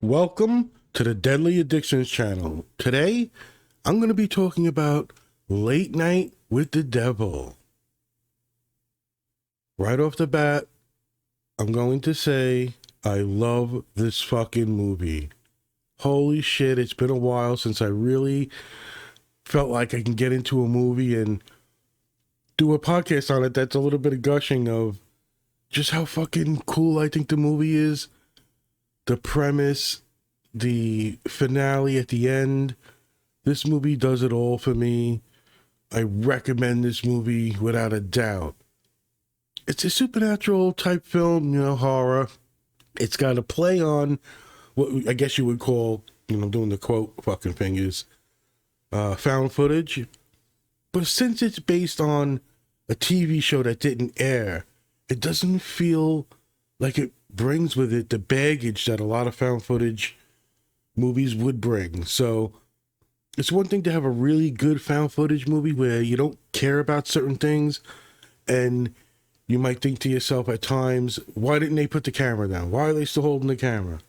Welcome to the Deadly Addictions channel. Today, I'm going to be talking about Late Night with the Devil. Right off the bat, I'm going to say I love this fucking movie. Holy shit, it's been a while since I really felt like I can get into a movie and do a podcast on it that's a little bit of gushing of just how fucking cool I think the movie is. The premise, the finale at the end. This movie does it all for me. I recommend this movie without a doubt. It's a supernatural type film, horror. It's got a play on what I guess you would call, doing the quote fucking fingers, found footage. But since it's based on a TV show that didn't air, it doesn't feel like it brings with it the baggage that a lot of found footage movies would bring. So it's one thing to have a really good found footage movie where you don't care about certain things and you might think to yourself at times, why didn't they put the camera down? Why are they still holding the camera?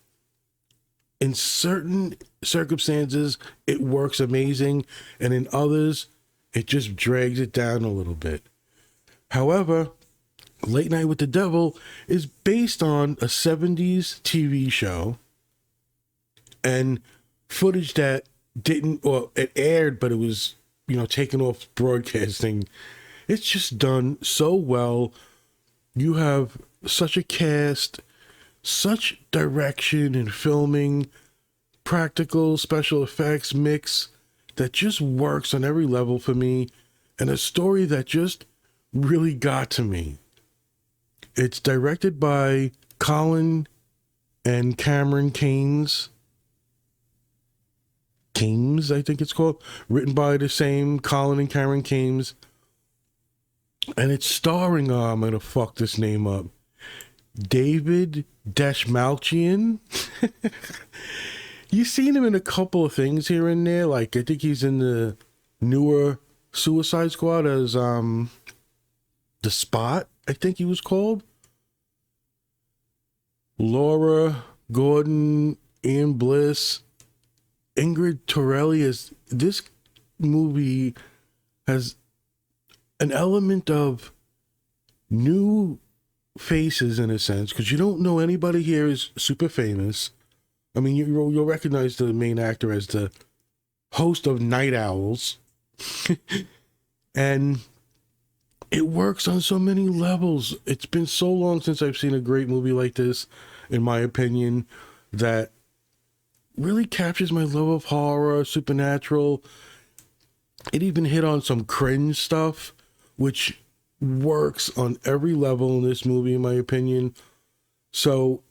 In certain circumstances, it works amazing, and in others, it just drags it down a little bit. However, Late Night with the Devil is based on a 70s TV show and footage that didn't, or it aired, but it was, taken off broadcasting. It's just done so well. You have such a cast, such direction and filming, practical special effects mix that just works on every level for me, and a story that just really got to me. It's directed by Colin and Cameron Kames, I think it's called. Written by the same Colin and Cameron Kames. And it's starring, I'm going to fuck this name up, David Dashmalchian. You've seen him in a couple of things here and there. Like, I think he's in the newer Suicide Squad as, The Spot, I think he was called. Laura Gordon, Ian Bliss, Ingrid Torelli. Is this movie has an element of new faces in a sense, because you don't know anybody here is super famous. I mean, you'll recognize the main actor as the host of Night Owls. And it works on so many levels. It's been so long since I've seen a great movie like this, in my opinion, that really captures my love of horror, supernatural. It even hit on some cringe stuff, which works on every level in this movie, in my opinion. So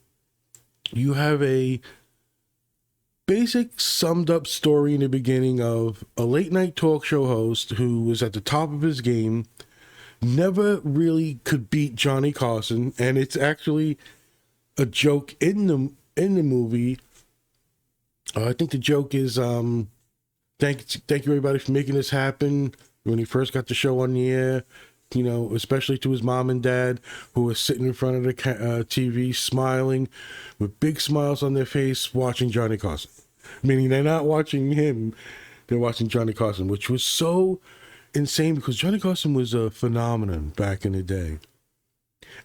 you have a basic summed up story in the beginning of a late night talk show host who was at the top of his game, never really could beat Johnny Carson, and it's actually a joke in the movie. I think the joke is thank you everybody for making this happen. When he first got the show on the air, especially to his mom and dad, who were sitting in front of the TV smiling with big smiles on their face watching Johnny Carson. Meaning they're not watching him, they're watching Johnny Carson, which was so insane because Johnny Carson was a phenomenon back in the day.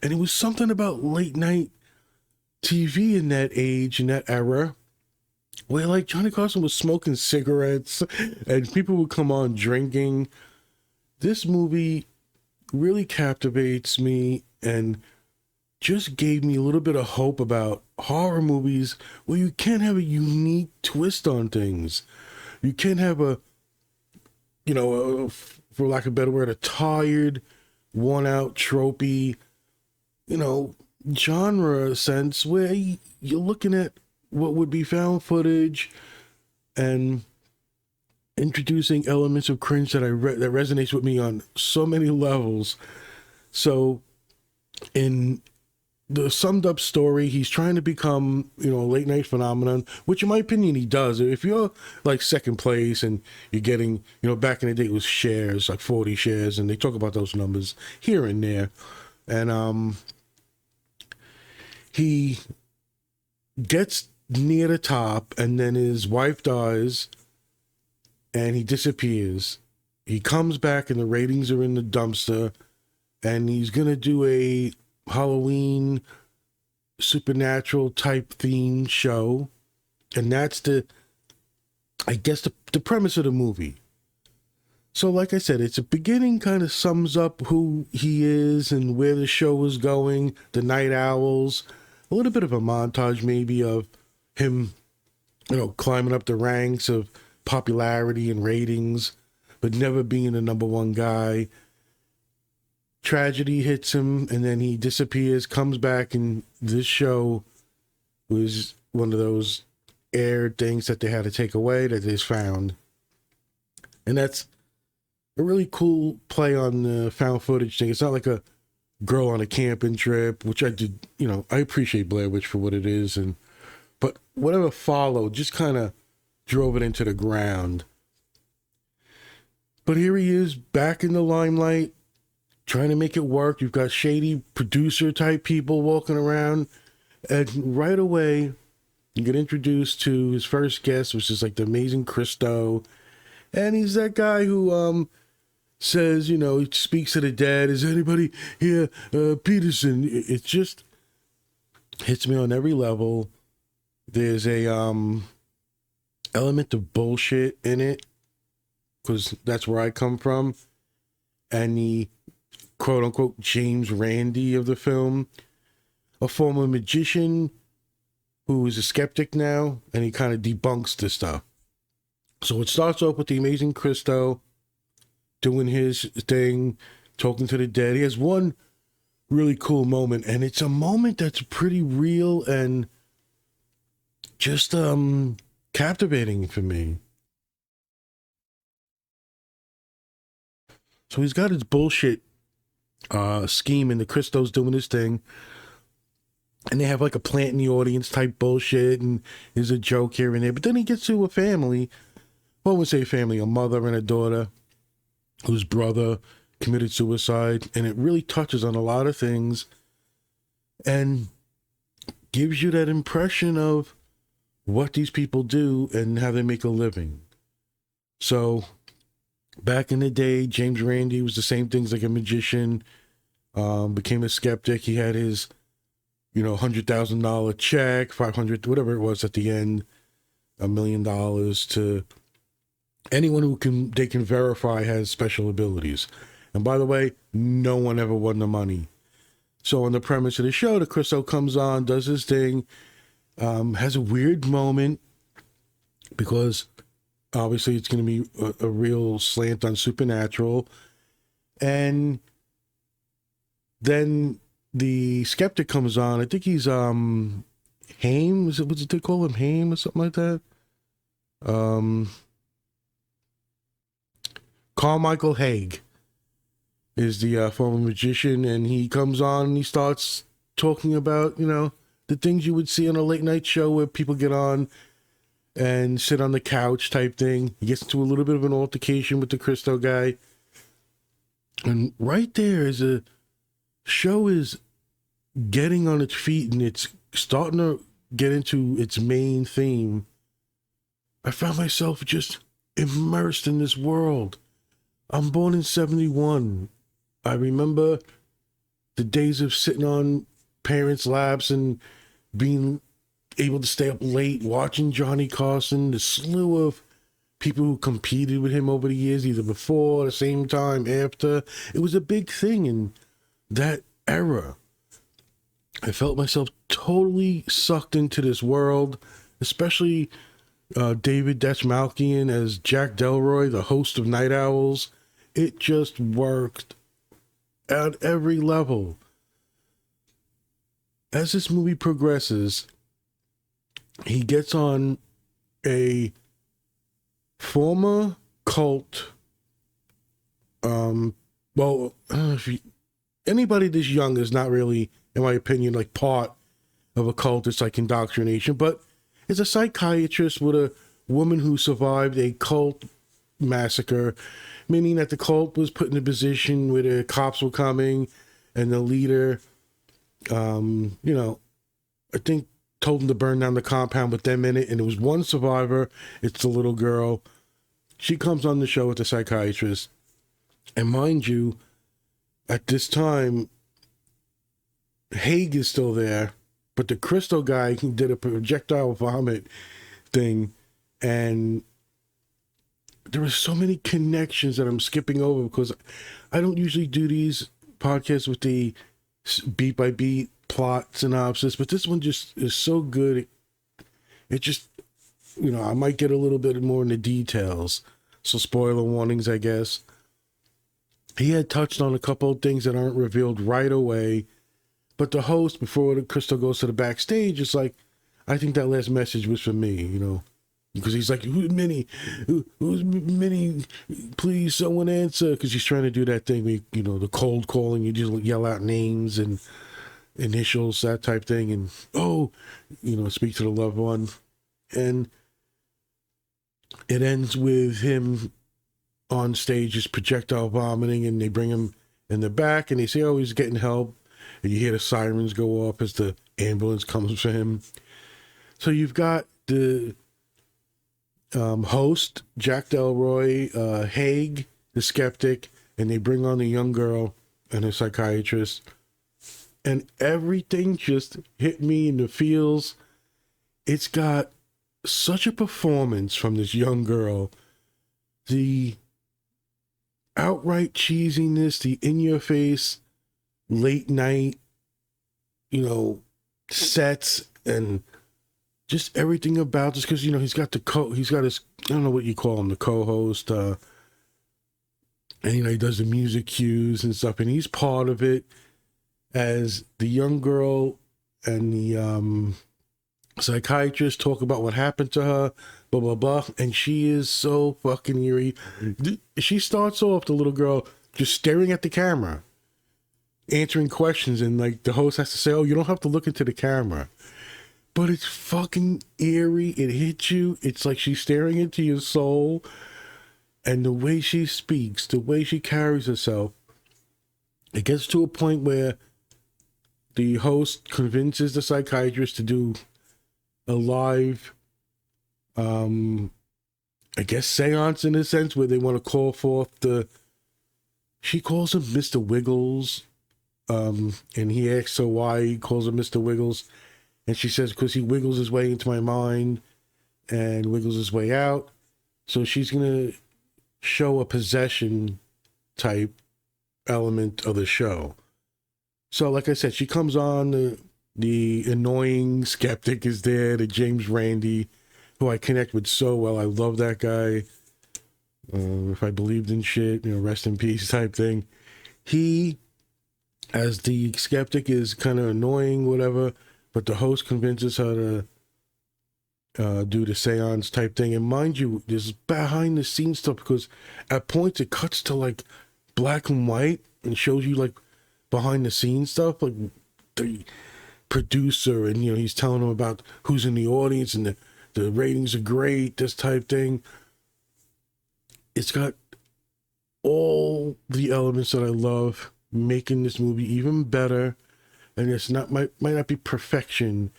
And it was something about late night TV in that age, in that era, where like Johnny Carson was smoking cigarettes and people would come on drinking. This movie really captivates me and just gave me a little bit of hope about horror movies where you can have a unique twist on things. You can have a, for lack of a better word, a tired, worn out, tropey, genre sense where you're looking at what would be found footage and introducing elements of cringe that that resonates with me on so many levels. So in the summed up story, he's trying to become, a late night phenomenon, which in my opinion he does. If you're like second place and you're getting, back in the day it was shares, like 40 shares, and they talk about those numbers here and there. And he gets near the top, and then his wife dies, and he disappears. He comes back, and the ratings are in the dumpster, and he's gonna do a Halloween supernatural type theme show, and that's I guess the premise of the movie. So like I said, it's a beginning, kind of sums up who he is and where the show is going, the Night Owls, a little bit of a montage maybe of him, climbing up the ranks of popularity and ratings, but never being the number one guy. Tragedy hits him, and then he disappears, comes back, and this show was one of those aired things that they had to take away that they found. And that's a really cool play on the found footage thing. It's not like a girl on a camping trip, which I did, I appreciate Blair Witch for what it is, but whatever followed just kind of drove it into the ground. But here he is back in the limelight, trying to make it work. You've got shady producer type people walking around, and right away you get introduced to his first guest, which is like the amazing Christo, and he's that guy who says, he speaks to the dead. Is anybody here, Peterson? It just hits me on every level. There's a element of bullshit in it, because that's where I come from, and the quote-unquote James Randi of the film, a former magician who is a skeptic now, and he kind of debunks this stuff. So it starts off with the amazing Christo doing his thing, talking to the dead. He has one really cool moment, and it's a moment that's pretty real and just captivating for me. So he's got his bullshit scheme, and the Christo's doing his thing, and they have like a plant in the audience type bullshit, and there's a joke here and there. But then he gets to a family, well, I would say family, a mother and a daughter whose brother committed suicide, and it really touches on a lot of things and gives you that impression of what these people do and how they make a living. So back in the day, James Randi was the same things, like a magician, became a skeptic. He had his, $100,000 check, 500, whatever it was at the end, $1 million to anyone they can verify has special abilities. And by the way, no one ever won the money. So on the premise of the show, the Christo comes on, does his thing, has a weird moment, because obviously it's going to be a real slant on supernatural. And then the skeptic comes on. I think he's Haim. What's they call him? Haim or something like that? Carmichael Haig is the former magician, and he comes on and he starts talking about, the things you would see on a late night show where people get on and sit on the couch type thing. He gets into a little bit of an altercation with the Christo guy. And right there is a show is getting on its feet, and it's starting to get into its main theme. I found myself just immersed in this world. I'm born in 1971. I remember the days of sitting on parents' laps and being able to stay up late watching Johnny Carson, the slew of people who competed with him over the years, either before, the same time, after. It was a big thing in that era. I felt myself totally sucked into this world, especially David Dastmalchian as Jack Delroy, the host of Night Owls. It just worked at every level. As this movie progresses, he gets on a former cult. Anybody this young is not really, in my opinion, like part of a cult. It's like indoctrination, but it's a psychiatrist with a woman who survived a cult massacre, meaning that the cult was put in a position where the cops were coming, and the leader, I think told them to burn down the compound with them in it, and there was one survivor. It's the little girl. She comes on the show with the psychiatrist, and mind you, at this time, Haig is still there, but the crystal guy, he did a projectile vomit thing, and there are so many connections that I'm skipping over because I don't usually do these podcasts with the beat by beat plot synopsis, but this one just is so good. It just, I might get a little bit more into details. So spoiler warnings, I guess. He had touched on a couple of things that aren't revealed right away, but the host, before the crystal goes to the backstage, is like, I think that last message was for me, because he's like, who's Minnie? Who's Minnie? Please, someone answer. Because he's trying to do that thing where, the cold calling, you just yell out names and initials, that type thing. And, speak to the loved one. And it ends with him on stage just projectile vomiting, and they bring him in the back, and they say, oh, he's getting help. And you hear the sirens go off as the ambulance comes for him. So you've got the host, Jack Delroy, Haig, the skeptic, and they bring on the young girl and a psychiatrist. And everything just hit me in the feels. It's got such a performance from this young girl. The outright cheesiness, the in-your-face, late night, sets, and just everything about this, because he's got his, I don't know what you call him, the co-host, and he does the music cues and stuff, and he's part of it as the young girl and the psychiatrist talk about what happened to her, blah blah blah, and she is so fucking eerie. She starts off, the little girl, just staring at the camera, answering questions, and the host has to say, oh, you don't have to look into the camera. But it's fucking eerie. It hits you. It's like she's staring into your soul. And the way she speaks, the way she carries herself, it gets to a point where the host convinces the psychiatrist to do a live, I guess, seance in a sense, where they want to call forth she calls him Mr. Wiggles. And he asks her why he calls him Mr. Wiggles. And she says, because he wiggles his way into my mind and wiggles his way out. So she's going to show a possession type element of the show. So like I said, she comes on, the annoying skeptic is there, the James Randi, who I connect with so well. I love that guy. If I believed in shit, rest in peace type thing. He, as the skeptic, is kind of annoying, whatever. But the host convinces her to do the seance type thing. And mind you, there's behind the scenes stuff, because at points it cuts to black and white and shows you behind the scenes stuff, like the producer, and he's telling them about who's in the audience, and the ratings are great, this type thing. It's got all the elements that I love, making this movie even better. And it's might not be perfection,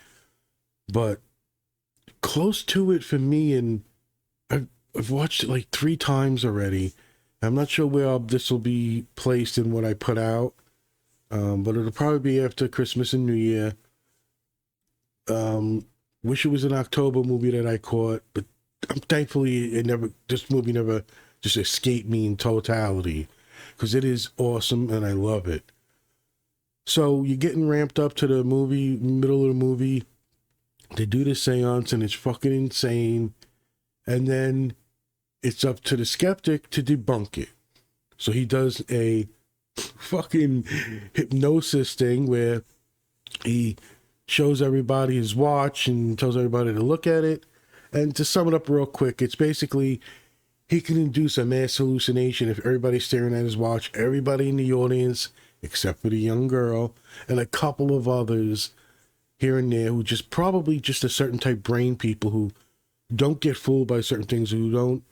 but close to it for me. And I've watched it 3 times already. I'm not sure where this will be placed in what I put out, but it'll probably be after Christmas and New Year. Wish it was an October movie that I caught, but thankfully this movie never just escaped me in totality, because it is awesome and I love it. So you're getting ramped up to the movie, middle of the movie. They do the seance and it's fucking insane. And then it's up to the skeptic to debunk it. So he does a fucking hypnosis thing where he shows everybody his watch and tells everybody to look at it. And to sum it up real quick, it's basically he can induce a mass hallucination if everybody's staring at his watch, everybody in the audience, except for the young girl, and a couple of others here and there who probably just a certain type brain people who don't get fooled by certain things, who don't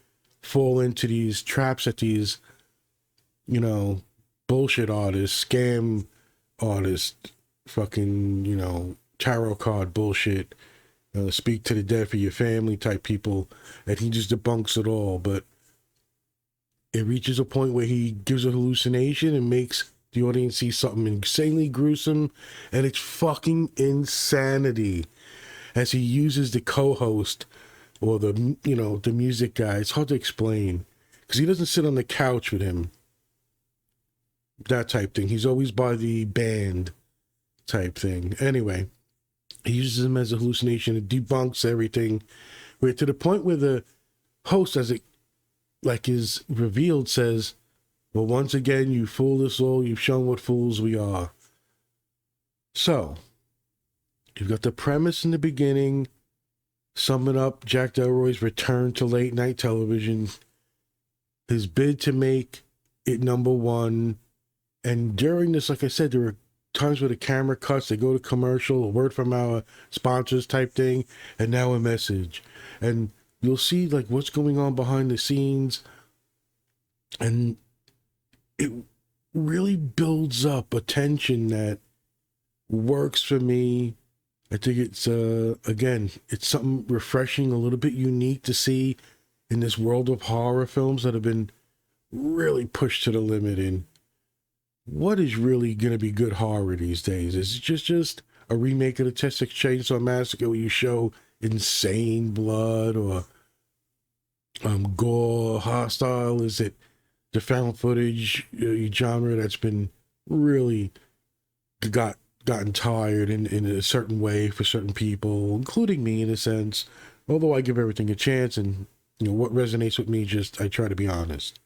fall into these traps that these, bullshit artists, scam artists, fucking, tarot card bullshit, speak to the dead for your family type people, and he just debunks it all. But it reaches a point where he gives a hallucination and makes the audience see something insanely gruesome, and it's fucking insanity. As he uses the co-host or the music guy, it's hard to explain because he doesn't sit on the couch with him. That type thing. He's always by the band type thing. Anyway, he uses him as a hallucination. It debunks everything. We're to the point where the host, as it like is revealed, says, well, once again, you fooled us all. You've shown what fools we are. So, you've got the premise in the beginning. Sum it up, Jack Delroy's return to late night television. His bid to make it number one. And during this, like I said, there were times where the camera cuts, they go to commercial, a word from our sponsors type thing, and now a message. And you'll see like what's going on behind the scenes. And it really builds up a tension that works for me. I think it's, again, it's something refreshing, a little bit unique to see in this world of horror films that have been really pushed to the limit. And what is really going to be good horror these days? Is it just a remake of the Texas Chainsaw Massacre where you show insane blood or gore, hostile? Is it the found footage genre that's been really gotten tired in a certain way for certain people, including me in a sense, although I give everything a chance, and what resonates with me, just I try to be honest.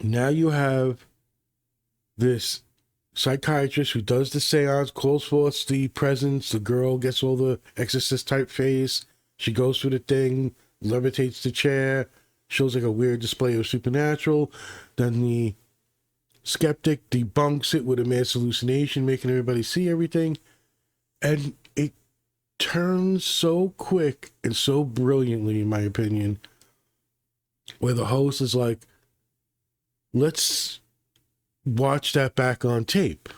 Now you have this psychiatrist who does the seance, calls forth the presence, the girl gets all the exorcist type face, she goes through the thing, levitates the chair, shows like a weird display of supernatural, then the skeptic debunks it with a mass hallucination, making everybody see everything. And it turns so quick and so brilliantly, in my opinion, where the host is like, let's watch that back on tape.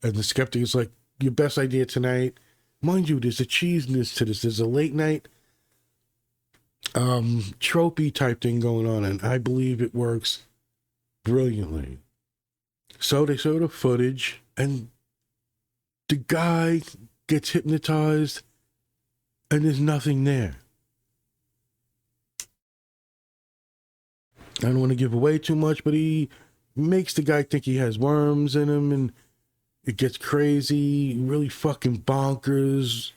And the skeptic is like, your best idea tonight. Mind you, there's a cheesiness to this. There's a late night tropey type thing going on, and I believe it works brilliantly. So they show the footage, and the guy gets hypnotized, and there's nothing there. I don't want to give away too much, but he makes the guy think he has worms in him, and it gets crazy, really fucking bonkers.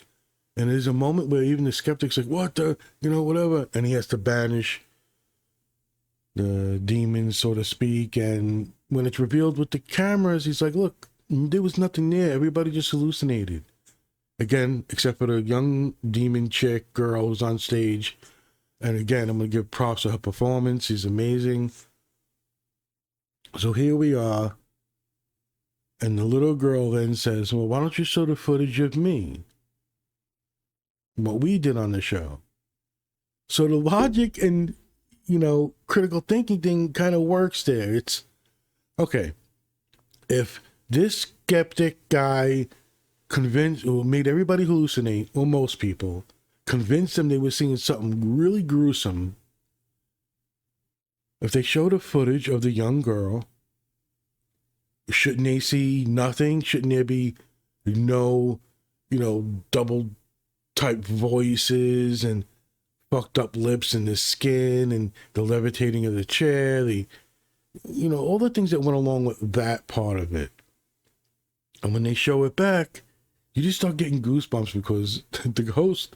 And there's a moment where even the skeptic's like, what the, whatever. And he has to banish the demons, so to speak. And when it's revealed with the cameras, he's like, look, there was nothing there. Everybody just hallucinated. Again, except for the young demon chick girl who's on stage. And again, I'm going to give props to her performance. She's amazing. So here we are. And the little girl then says, well, why don't you show the footage of me? What we did on the show. So the logic and, critical thinking thing kind of works there. It's, okay, if this skeptic guy convinced or made everybody hallucinate, or most people, convinced them they were seeing something really gruesome, if they showed a footage of the young girl, shouldn't they see nothing? Shouldn't there be no, double type voices and fucked up lips and the skin and the levitating of the chair, all the things that went along with that part of it. And when they show it back, you just start getting goosebumps because the host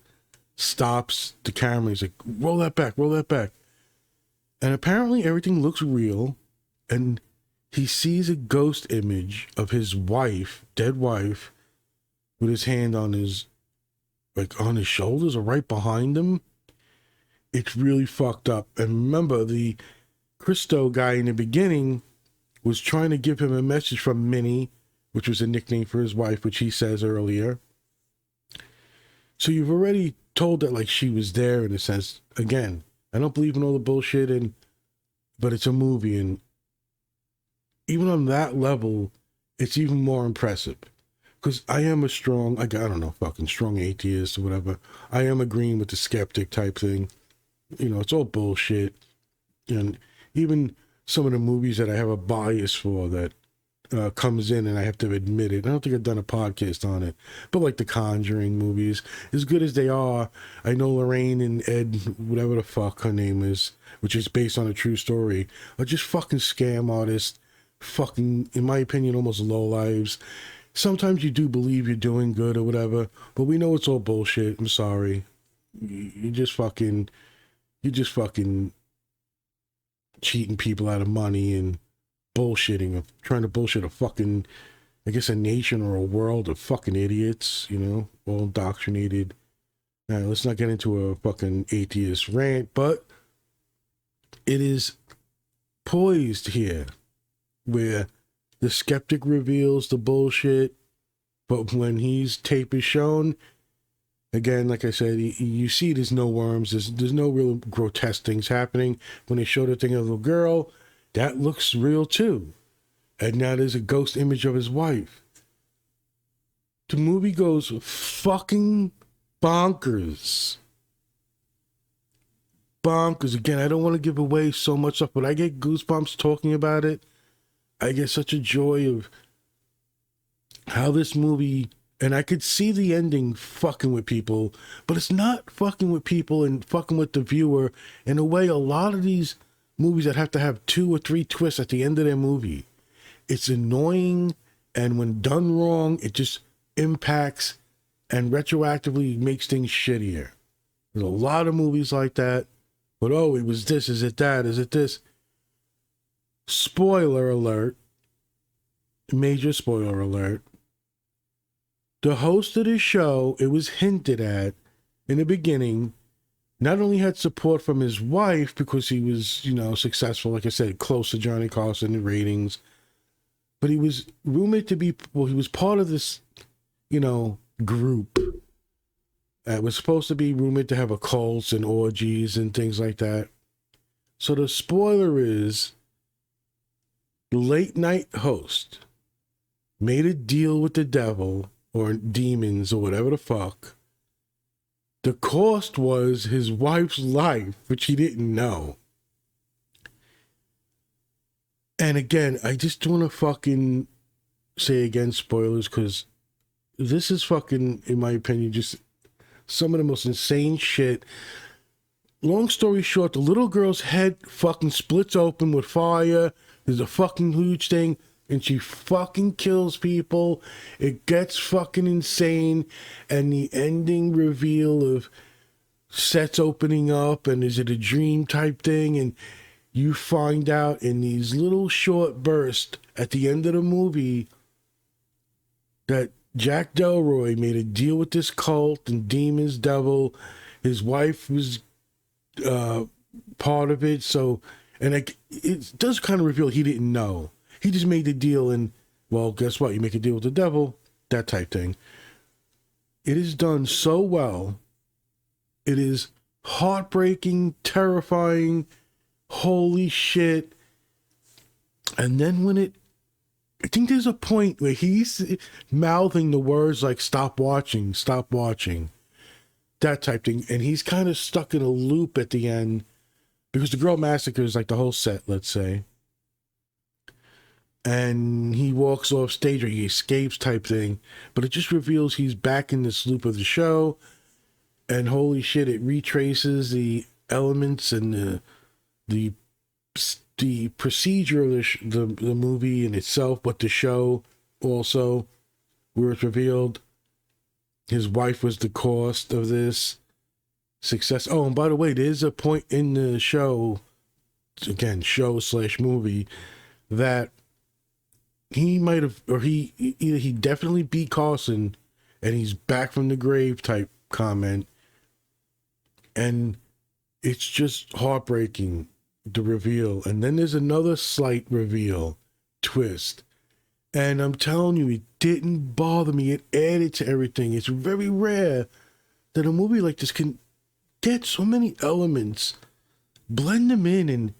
stops the camera. He's like, roll that back. And apparently everything looks real. And he sees a ghost image of his wife, dead wife, with his hand on his shoulders or right behind him. It's really fucked up. And remember, the Christo guy in the beginning was trying to give him a message from Minnie, which was a nickname for his wife, which he says earlier. So you've already told that she was there in a sense. Again, I don't believe in all the bullshit, but it's a movie, and even on that level, it's even more impressive. because I am a strong, I don't know, fucking strong atheist or whatever. I am agreeing with the skeptic type thing. You know, it's all bullshit. And even some of the movies that I have a bias for that comes in, and I have to admit it. I don't think I've done a podcast on it, but like the Conjuring movies, as good as they are, I know Lorraine and Ed, whatever the fuck her name is, which is based on a true story, are just fucking scam artists, fucking, in my opinion, almost lowlives. Sometimes you do believe you're doing good or whatever, but we know it's all bullshit. I'm sorry. You just fucking cheating people out of money and bullshitting, trying to bullshit a fucking, I guess, a nation or a world of fucking idiots, you know, all indoctrinated. Now, let's not get into a fucking atheist rant, but it is poised here where the skeptic reveals the bullshit, but when his tape is shown, again, like I said, you see there's no worms, there's no real grotesque things happening. When they show the thing of the little girl, that looks real too. And now there's a ghost image of his wife. The movie goes fucking bonkers. Bonkers. Again, I don't want to give away so much stuff, but I get goosebumps talking about it. I get such a joy of how this movie, and I could see the ending fucking with people, but it's not fucking with people and fucking with the viewer. In a way, a lot of these movies that have to have 2 or 3 twists at the end of their movie, it's annoying, and when done wrong, it just impacts and retroactively makes things shittier. There's a lot of movies like that, but oh, it was this, is it that, is it this? Spoiler alert, major spoiler alert. The host of the show, it was hinted at in the beginning, not only had support from his wife because he was, you know, successful, like I said, close to Johnny Carson in ratings, but he was rumored to be, well, he was part of this, you know, group that was supposed to be rumored to have occults and orgies and things like that. So the spoiler is, the late night host made a deal with the devil or demons or whatever the fuck. The cost was his wife's life, which he didn't know. And again, I just want to fucking say again, spoilers, because this is fucking, in my opinion, just some of the most insane shit. Long story short, the little girl's head fucking splits open with fire. There's a fucking huge thing, and she fucking kills people. It gets fucking insane, and the ending reveal of sets opening up, and is it a dream type thing, and you find out in these little short bursts at the end of the movie that Jack Delroy made a deal with this cult and demons, devil. His wife was part of it, so, and it does kind of reveal he didn't know. He just made the deal, and, well, guess what? You make a deal with the devil, that type thing. It is done so well. It is heartbreaking, terrifying, holy shit. And then when I think there's a point where he's mouthing the words like, stop watching, that type thing. And he's kind of stuck in a loop at the end because the girl massacres like the whole set, let's say. And he walks off stage or he escapes type thing. But it just reveals he's back in this loop of the show. And holy shit, it retraces the elements and the procedure of the movie in itself, but the show also, where it's revealed his wife was the cost of this success. Oh, and by the way, there's a point in the show, again, show/movie, that he might have, or either he definitely beat Carson and he's back from the grave type comment. And it's just heartbreaking, the reveal. And then there's another slight reveal, twist. And I'm telling you, it didn't bother me. It added to everything. It's very rare that a movie like this can get so many elements, blend them in, and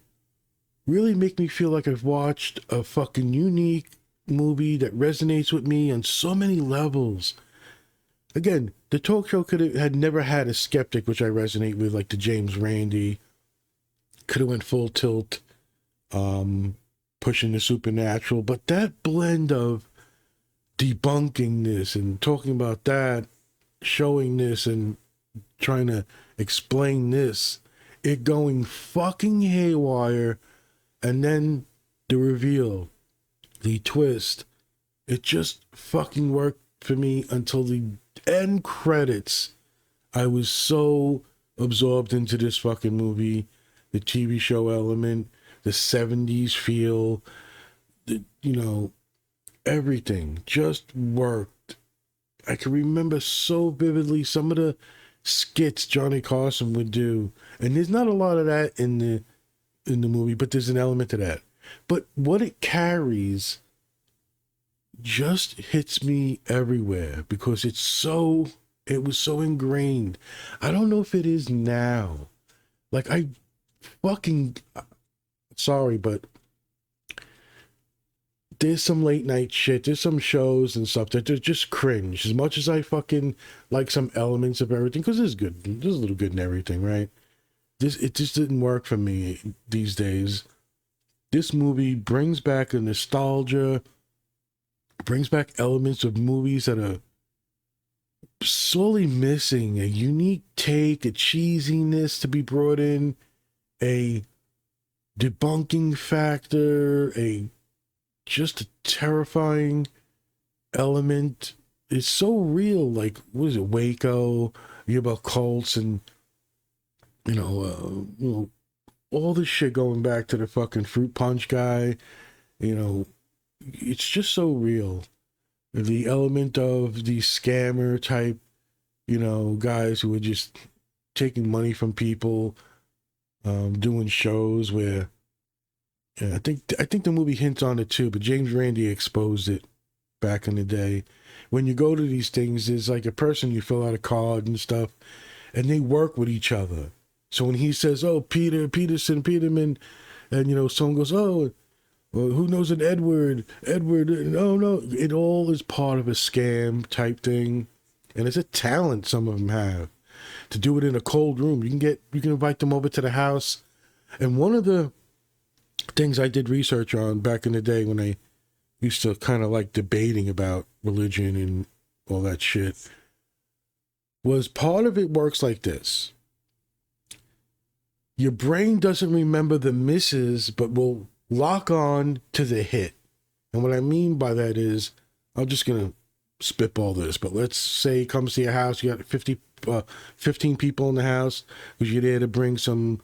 really make me feel like I've watched a fucking unique movie that resonates with me on so many levels. Again, the talk show had never had a skeptic, which I resonate with, like the James Randi. Could have went full tilt, pushing the supernatural, but that blend of debunking this and talking about that, showing this and trying to explain this, it going fucking haywire, and then the reveal, the twist, it just fucking worked for me until the end credits. I was so absorbed into this fucking movie, the TV show element, the 70s feel, everything just worked. I can remember so vividly some of the skits Johnny Carson would do, and there's not a lot of that in the movie, but there's an element of that. But what it carries just hits me everywhere because it was so ingrained. I don't know if it is now. Like, sorry, but there's some late night shit. There's some shows and stuff that are just cringe. As much as I fucking like some elements of everything, because there's a little good in everything, right? It just didn't work for me these days. This movie brings back a nostalgia, brings back elements of movies that are sorely missing, a unique take, a cheesiness to be brought in, a debunking factor, just a terrifying element. It's so real. Like, what is it, Waco? You about cults and all this shit going back to the fucking fruit punch guy. It's just so real. The element of the scammer type, guys who are just taking money from people, doing shows where, I think the movie hints on it too, but James Randi exposed it back in the day. When you go to these things, there's like a person, you fill out a card and stuff, and they work with each other. So when he says, "Oh, Peterman," and someone goes, "Oh, well, who knows an Edward? No, it all is part of a scam type thing, and it's a talent some of them have to do it in a cold room. You can invite them over to the house, and one of the things I did research on back in the day when I used to kind of like debating about religion and all that shit was part of it works like this. Your brain doesn't remember the misses, but will lock on to the hit. And what I mean by that is, I'm just going to spitball this, but let's say he comes to your house, you got 15 people in the house, because you're there to bring some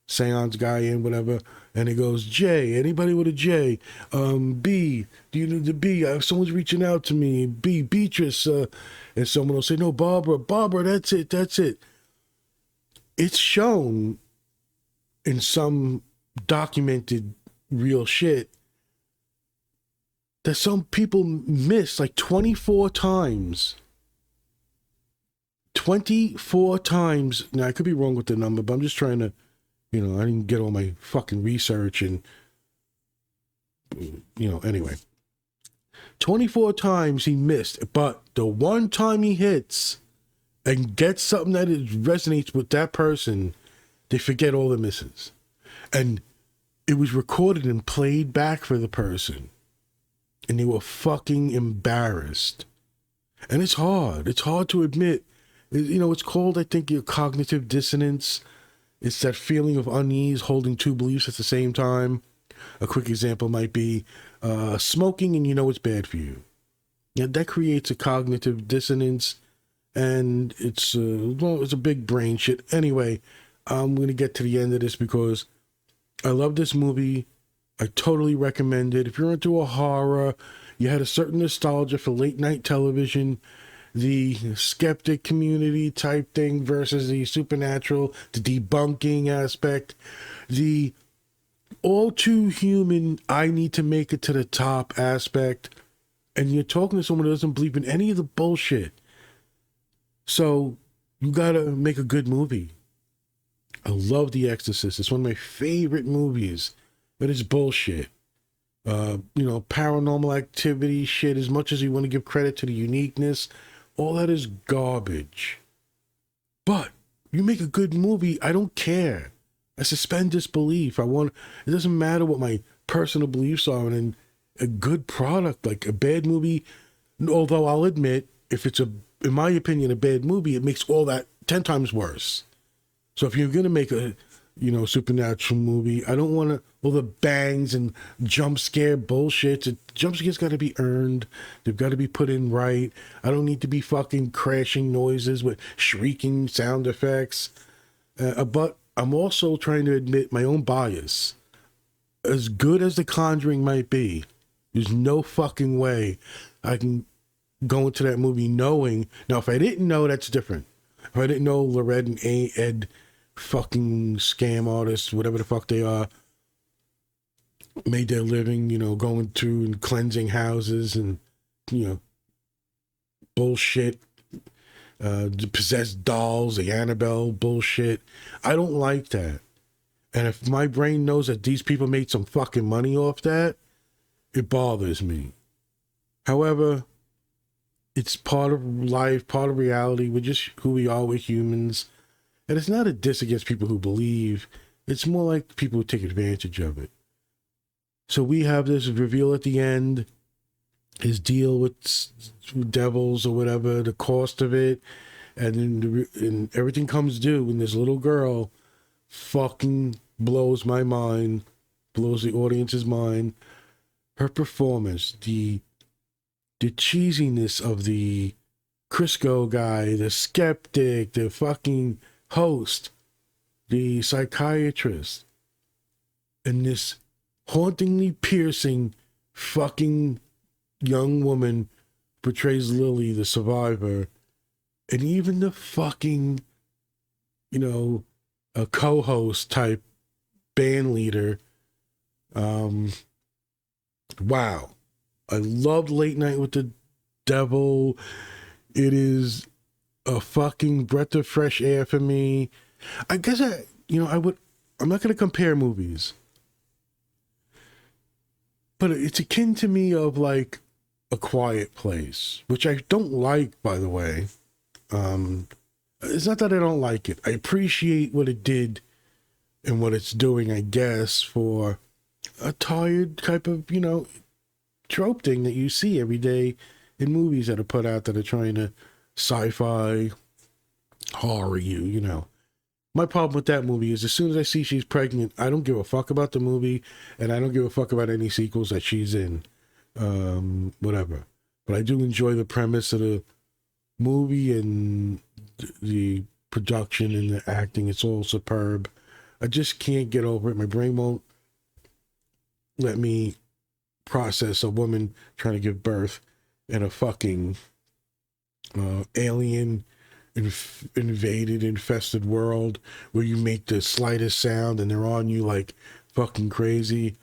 seance guy in, whatever, and he goes, J, anybody with a J? B, do you know the B? Someone's reaching out to me. B, Beatrice, and someone will say, no, Barbara, that's it. It's shown in some documented real shit that some people miss like 24 times. 24 times. Now, I could be wrong with the number, but I'm just trying to, I didn't get all my fucking research and, anyway. 24 times he missed, but the one time he hits and gets something that resonates with that person, they forget all the misses. And it was recorded and played back for the person. And they were fucking embarrassed. And it's hard. It's hard to admit. It's called, I think, your cognitive dissonance. It's that feeling of unease holding two beliefs at the same time. A quick example might be smoking and it's bad for you. Yeah, that creates a cognitive dissonance, and it's a big brain shit. Anyway, I'm going to get to the end of this because I love this movie. I totally recommend it. If you're into a horror, you had a certain nostalgia for late night television, the skeptic community type thing versus the supernatural, the debunking aspect, the all too human, I need to make it to the top aspect, and you're talking to someone who doesn't believe in any of the bullshit. So you gotta make a good movie. I love The Exorcist. It's one of my favorite movies, but it's bullshit. paranormal activity shit, as much as you want to give credit to the uniqueness, all that is garbage. But you make a good movie, I don't care. I suspend disbelief. It doesn't matter what my personal beliefs are. And a good product, like a bad movie, although I'll admit, if it's in my opinion, a bad movie, it makes all that 10 times worse. So if you're going to make a, supernatural movie, I don't want all the bangs and jump scare bullshit. Jump scares got to be earned. They've got to be put in right. I don't need to be fucking crashing noises with shrieking sound effects. But I'm also trying to admit my own bias. As good as The Conjuring might be, there's no fucking way I can go into that movie knowing. Now, if I didn't know, that's different. If I didn't know Lorette and Ed, fucking scam artists, whatever the fuck they are, made their living, going through and cleansing houses and, bullshit, possessed dolls, the Annabelle bullshit. I don't like that. And if my brain knows that these people made some fucking money off that, it bothers me. However, it's part of life, part of reality. We're just who we are. We're humans. And it's not a diss against people who believe. It's more like people who take advantage of it. So we have this reveal at the end, his deal with devils or whatever, the cost of it, and then everything comes due, and this little girl fucking blows my mind, blows the audience's mind. Her performance, the cheesiness of the Crisco guy, the skeptic, the fucking host, the psychiatrist, and this hauntingly piercing fucking young woman portrays Lily, the survivor, and even the fucking, a co-host type band leader. Wow. I loved Late Night with the Devil. It is a fucking breath of fresh air for me. I guess I'm not going to compare movies, but it's akin to me of like A Quiet Place, which I don't like, by the way. It's not that I don't like it. I appreciate what it did and what it's doing, I guess, for a tired type of, trope thing that you see every day in movies that are put out that are trying to sci-fi horror you. My problem with that movie is as soon as I see she's pregnant, I don't give a fuck about the movie, and I don't give a fuck about any sequels that she's in. Whatever. But I do enjoy the premise of the movie and the production and the acting. It's all superb. I just can't get over it. My brain won't let me process a woman trying to give birth in a fucking alien invaded, infested world where you make the slightest sound and they're on you like fucking crazy.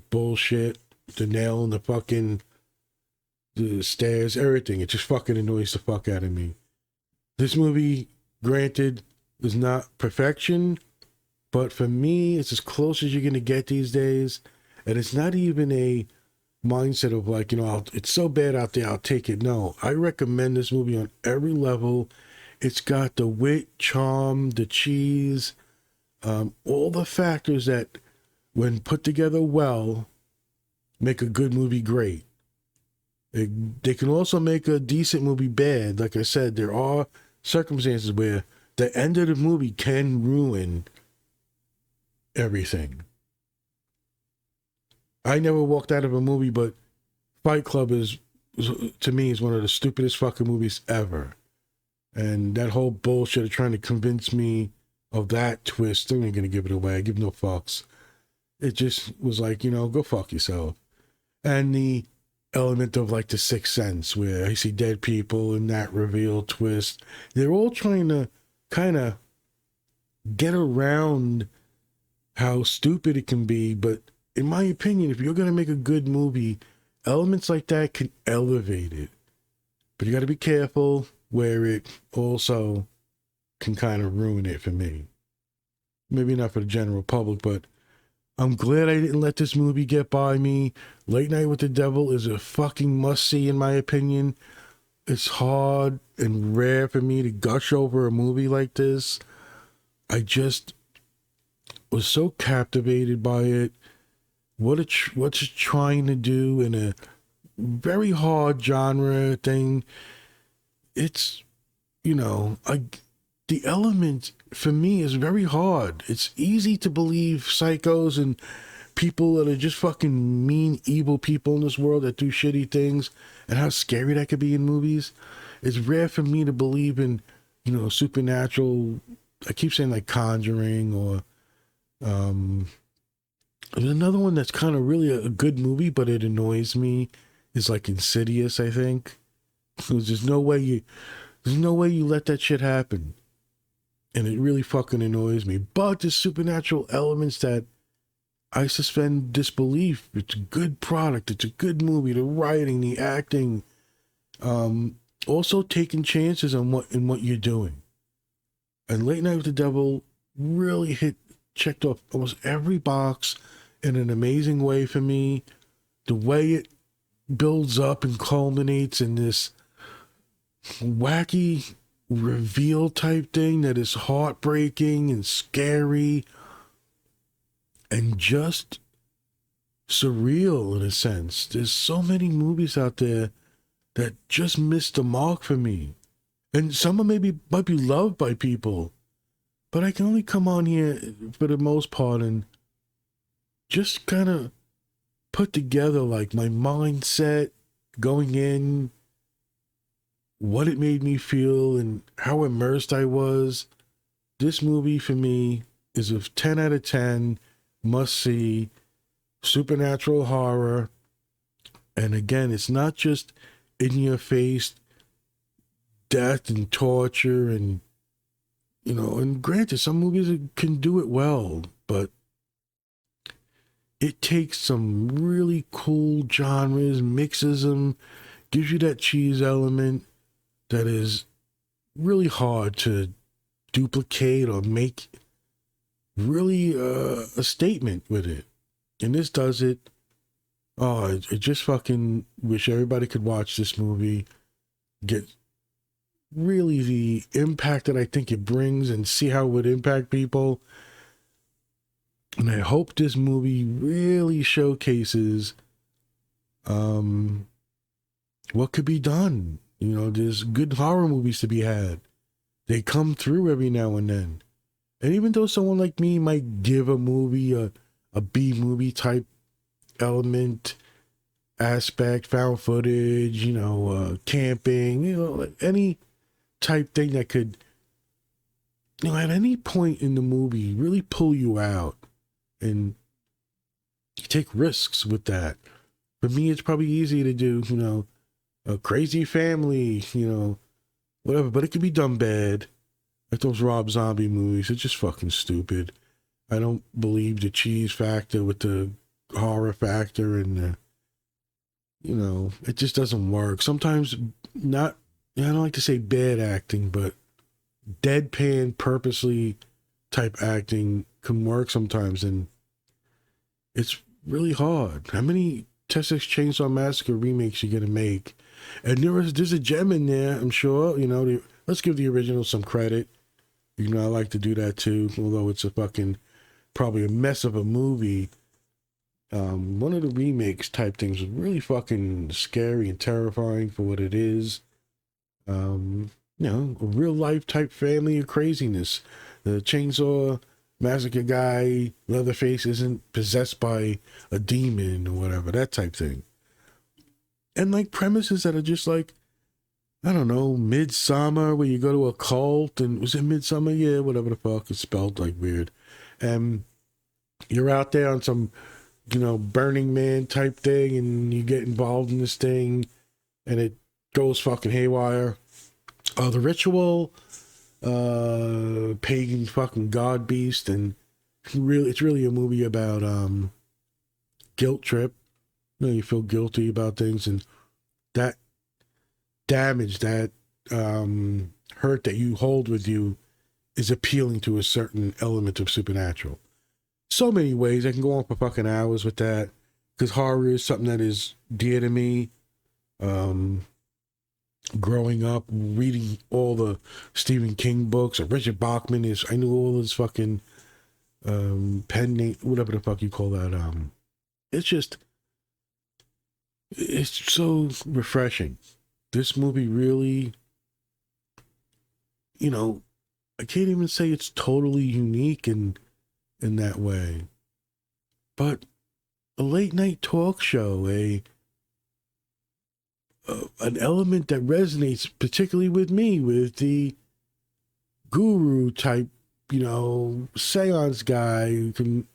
Bullshit. The nail in the stairs, everything. It just fucking annoys the fuck out of me. This movie, granted, is not perfection, but for me, it's as close as you're going to get these days. And it's not even a mindset of like, it's so bad out there, I'll take it. No, I recommend this movie on every level. It's got the wit, charm, the cheese, all the factors that, when put together well, make a good movie great. They can also make a decent movie bad. Like I said, there are circumstances where the end of the movie can ruin everything. I never walked out of a movie, but Fight Club to me, is one of the stupidest fucking movies ever. And that whole bullshit of trying to convince me of that twist, I ain't gonna give it away. I give no fucks. It just was like, go fuck yourself. And the element of like the Sixth Sense, where I see dead people and that reveal twist. They're all trying to kind of get around how stupid it can be, but in my opinion, if you're going to make a good movie, elements like that can elevate it. But you got to be careful where it also can kind of ruin it for me. Maybe not for the general public, but I'm glad I didn't let this movie get by me. Late Night with the Devil is a fucking must see, in my opinion. It's hard and rare for me to gush over a movie like this. I just was so captivated by it. What's it trying to do in a very hard genre thing. It's, you know, the element for me is very hard. It's easy to believe psychos and people that are just fucking mean, evil people in this world that do shitty things, and how scary that could be in movies. It's rare for me to believe in, supernatural. I keep saying like Conjuring or there's another one that's kind of really a good movie, but it annoys me. Is like Insidious, I think. There's no way you let that shit happen. And it really fucking annoys me. But there's supernatural elements that I suspend disbelief. It's a good product. It's a good movie. The writing, the acting. Also taking chances on what you're doing. And Late Night with the Devil really checked off almost every box in an amazing way for me. The way it builds up and culminates in this wacky reveal type thing that is heartbreaking and scary and just surreal in a sense. There's so many movies out there that just missed the mark for me. And some of maybe might be loved by people. But I can only come on here for the most part and just kind of put together like my mindset going in, what it made me feel, and how immersed I was. This movie for me is a 10 out of 10, must see, supernatural horror. And again, it's not just in your face death and torture and, and granted, some movies can do it well, but it takes some really cool genres, mixes them, gives you that cheese element that is really hard to duplicate or make really a statement with it. And this does it. Oh, I just fucking wish everybody could watch this movie, get really the impact that I think it brings and see how it would impact people. And I hope this movie really showcases what could be done. There's good horror movies to be had. They come through every now and then. And even though someone like me might give a movie a B movie type element, aspect, found footage, camping, like any type thing that could, at any point in the movie really pull you out and you take risks with that. For me, it's probably easy to do, a crazy family, whatever, but it could be done bad. Like those Rob Zombie movies, it's just fucking stupid. I don't believe the cheese factor with the horror factor and the, it just doesn't work. Sometimes I don't like to say bad acting, but deadpan, purposely type acting can work sometimes, and it's really hard. How many Texas Chainsaw Massacre remakes you gonna make? And there's a gem in there, I'm sure. Let's give the original some credit. I like to do that too, although it's a fucking probably a mess of a movie. One of the remakes type things was really fucking scary and terrifying for what it is. A real life type family of craziness. The Chainsaw Massacre guy, Leatherface, isn't possessed by a demon or whatever, that type thing. And like premises that are just like, I don't know, Midsummer, where you go to a cult, and was it Midsummer? Yeah, whatever the fuck, it's spelled like weird. And you're out there on some, Burning Man type thing, and you get involved in this thing, and it goes fucking haywire. The Ritual, pagan fucking god beast, and it's really a movie about guilt trip. You feel guilty about things, and that damage, that hurt that you hold with you is appealing to a certain element of supernatural. So many ways. I can go on for fucking hours with that because horror is something that is dear to me. Growing up, reading all the Stephen King books, or Richard Bachman is, I knew all his fucking pen name, whatever the fuck you call that. It's just, it's so refreshing. This movie really, you know, I can't even say it's totally unique in that way, but a late night talk show, an element that resonates particularly with me, with the guru type, seance guy who can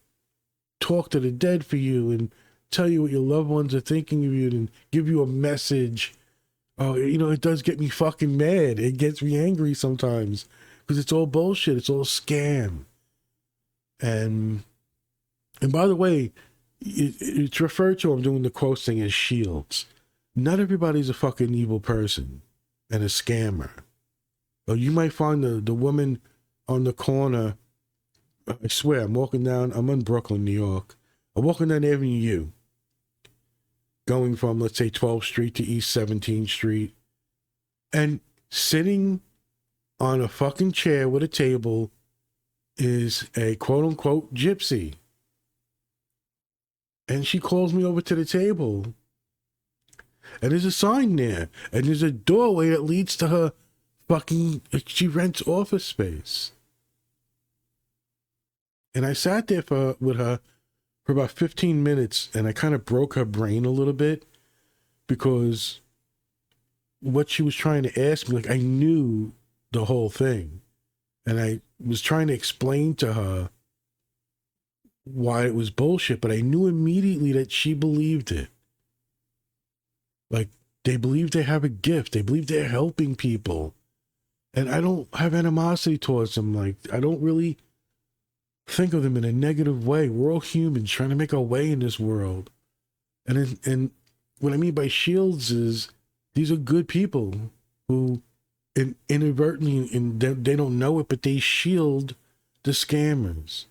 talk to the dead for you and tell you what your loved ones are thinking of you and give you a message. Oh, it does get me fucking mad. It gets me angry sometimes because it's all bullshit. It's all scam. And by the way, it's referred to, I'm doing the quote thing, as shields. Not everybody's a fucking evil person and a scammer. Or you might find the woman on the corner. I swear, I'm in Brooklyn, New York. I'm walking down Avenue U, going from, let's say, 12th Street to East 17th Street, and sitting on a fucking chair with a table is a quote-unquote gypsy. And she calls me over to the table, and there's a sign there, and there's a doorway that leads to her fucking, she rents office space. And I sat there with her for about 15 minutes, and I kind of broke her brain a little bit because what she was trying to ask me, like, I knew the whole thing. And I was trying to explain to her why it was bullshit, but I knew immediately that she believed it. Like, they believe they have a gift. They believe they're helping people. And I don't have animosity towards them. Like, I don't really think of them in a negative way. We're all humans trying to make our way in this world. And what I mean by shields is these are good people who inadvertently, and they don't know it, but they shield the scammers.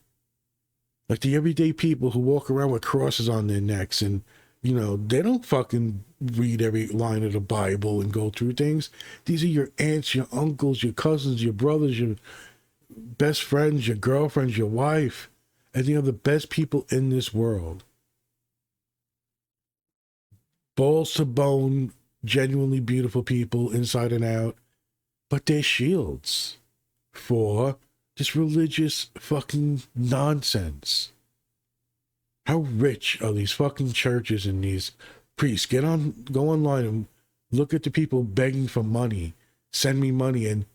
Like the everyday people who walk around with crosses on their necks and, they don't fucking read every line of the Bible and go through things. These are your aunts, your uncles, your cousins, your brothers, your best friends, your girlfriends, your wife, and they are the best people in this world. Balls to bone, genuinely beautiful people inside and out, but they're shields for this religious fucking nonsense. How rich are these fucking churches and these priests? Go online and look at the people begging for money. Send me money, and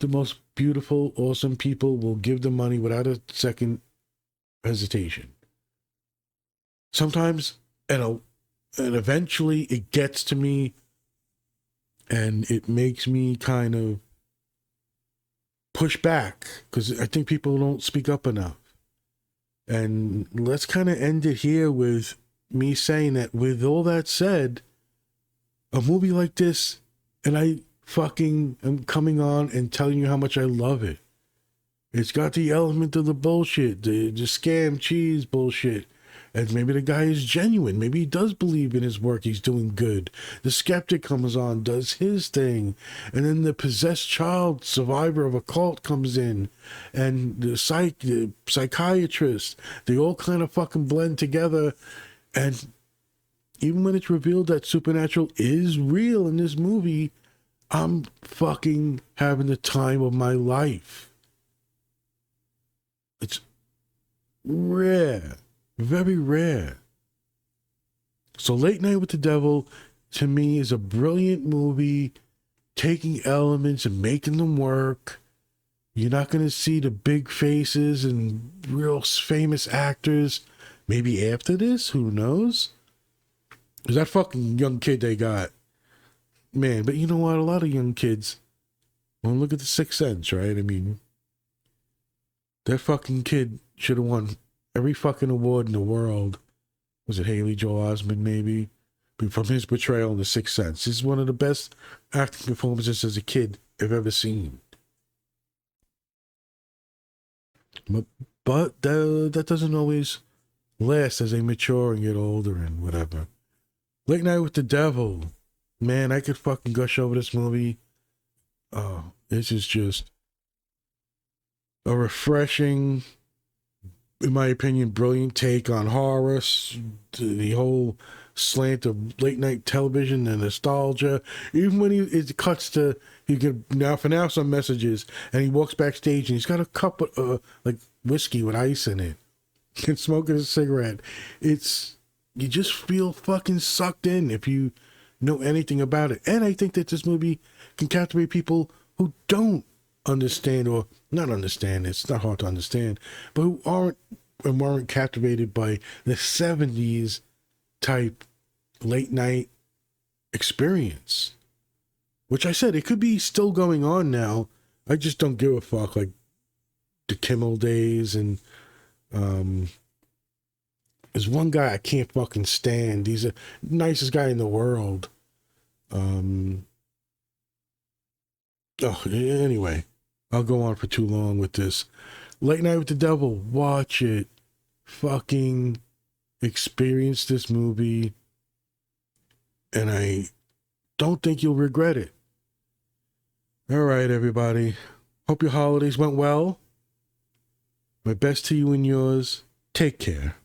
the most beautiful, awesome people will give the money without a second hesitation. Sometimes, and eventually it gets to me, and it makes me kind of push back, because I think people don't speak up enough. And let's kind of end it here with me saying that, with all that said, a movie like this, and I fucking am coming on and telling you how much I love it. It's got the element of the bullshit, the scam cheese bullshit. And maybe the guy is genuine. Maybe he does believe in his work. He's doing good. The skeptic comes on, does his thing. And then the possessed child survivor of a cult comes in. And the psychiatrist. They all kind of fucking blend together. And even when it's revealed that supernatural is real in this movie, I'm fucking having the time of my life. It's rare. Very rare. So Late Night with the Devil, to me, is a brilliant movie, taking elements and making them work. You're not going to see the big faces and real famous actors. Maybe after this, who knows? There's that fucking young kid they got. Man, but you know what? A lot of young kids, well, look at The Sixth Sense, right? I mean, that fucking kid should have won every fucking award in the world. Was it Haley Joel Osment, maybe? From his portrayal in The Sixth Sense. This is one of the best acting performances as a kid I've ever seen. But But that doesn't always last as they mature and get older and whatever. Late Night with the Devil. Man, I could fucking gush over this movie. Oh, this is just a refreshing, in my opinion, brilliant take on horror, the whole slant of late night television and nostalgia. Even when it cuts to, he get now some messages, and he walks backstage and he's got a cup of like whiskey with ice in it and smoking a cigarette. You just feel fucking sucked in if you know anything about it. And I think that this movie can captivate people who don't understand, or not understand, it's not hard to understand, but who weren't captivated by the 70s type late night experience. Which I said, it could be still going on now. I just don't give a fuck. Like the Kimmel days, and there's one guy I can't fucking stand. He's the nicest guy in the world. Anyway, I'll go on for too long with this. Late Night with the Devil, watch it. Fucking experience this movie. And I don't think you'll regret it. All right, everybody. Hope your holidays went well. My best to you and yours. Take care.